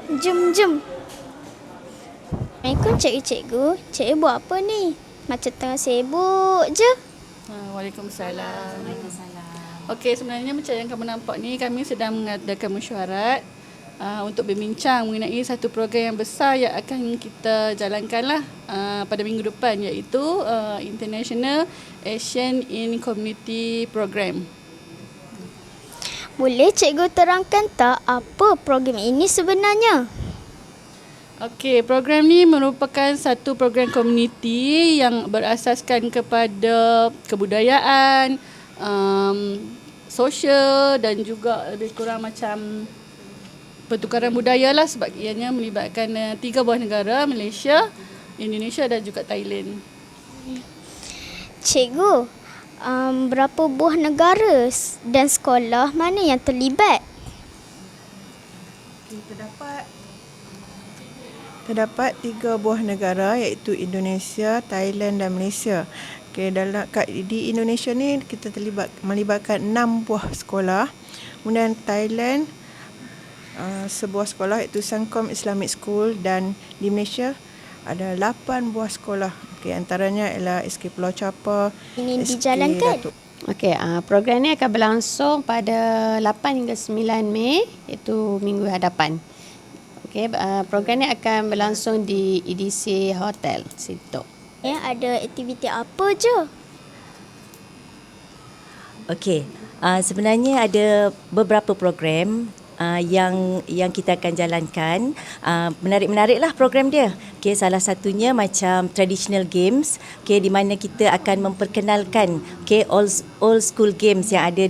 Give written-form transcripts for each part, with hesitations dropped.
Jom, jom. Assalamualaikum cikgu-cikgu. Cikgu buat apa ni? Macam tengah sibuk je. Waalaikumsalam. Okey, sebenarnya macam yang kamu nampak ni, kami sedang mengadakan mesyuarat untuk berbincang mengenai satu program yang besar yang akan kita jalankan pada minggu depan, iaitu International Asian in Community Program. Boleh cikgu terangkan tak apa program ini sebenarnya? Okey, program ni merupakan satu program komuniti yang berasaskan kepada kebudayaan, sosial dan juga lebih kurang macam pertukaran budaya sebab ianya melibatkan 3 buah negara, Malaysia, Indonesia dan juga Thailand. Cikgu, berapa buah negara dan sekolah mana yang terlibat? Terdapat 3 buah negara iaitu Indonesia, Thailand dan Malaysia. Di Indonesia ni kita melibatkan 6 buah sekolah. Kemudian Thailand sebuah sekolah iaitu Sangkom Islamic School, dan di Malaysia ada 8 buah sekolah. Antaranya ialah SK Pulau Chapa. Ini dijalankan. Okey, program ni akan berlangsung pada 8 hingga 9 Mei, iaitu minggu hadapan. Okey, program ni akan berlangsung di EDC Hotel Situ. Ada aktiviti apa je? Okey, sebenarnya ada beberapa program yang kita akan jalankan. Menarik-menariklah program dia. Okey, salah satunya macam traditional games, okey, di mana kita akan memperkenalkan old school games yang ada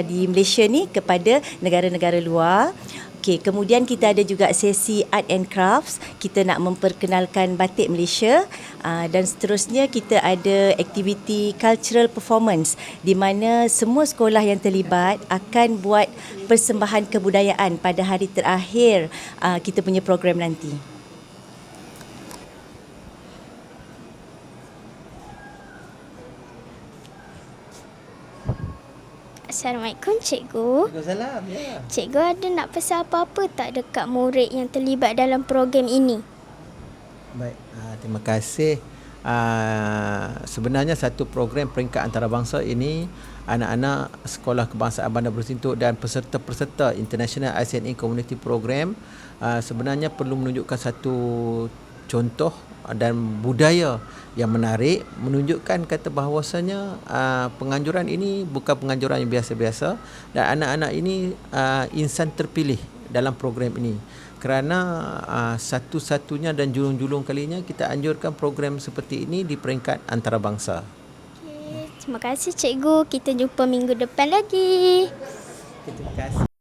di Malaysia ni kepada negara-negara luar. Okey, kemudian kita ada juga sesi art and crafts. Kita nak memperkenalkan batik Malaysia, dan seterusnya kita ada aktiviti cultural performance di mana semua sekolah yang terlibat akan buat persembahan kebudayaan pada hari terakhir kita punya program nanti. Assalamualaikum cikgu. Waalaikumsalam. Ya. Cikgu ada nak pesan apa-apa tak dekat murid yang terlibat dalam program ini? Baik, terima kasih. Sebenarnya satu program peringkat antarabangsa ini, anak-anak Sekolah Kebangsaan Bandar Bersintuk dan peserta-peserta International ASEAN in Community Program sebenarnya perlu menunjukkan satu contoh dan budaya yang menarik, menunjukkan kata bahawasanya penganjuran ini bukan penganjuran yang biasa-biasa, dan anak-anak ini insan terpilih dalam program ini. Kerana satu-satunya dan julung-julung kalinya kita anjurkan program seperti ini di peringkat antarabangsa. Terima kasih cikgu. Kita jumpa minggu depan lagi. Terima kasih.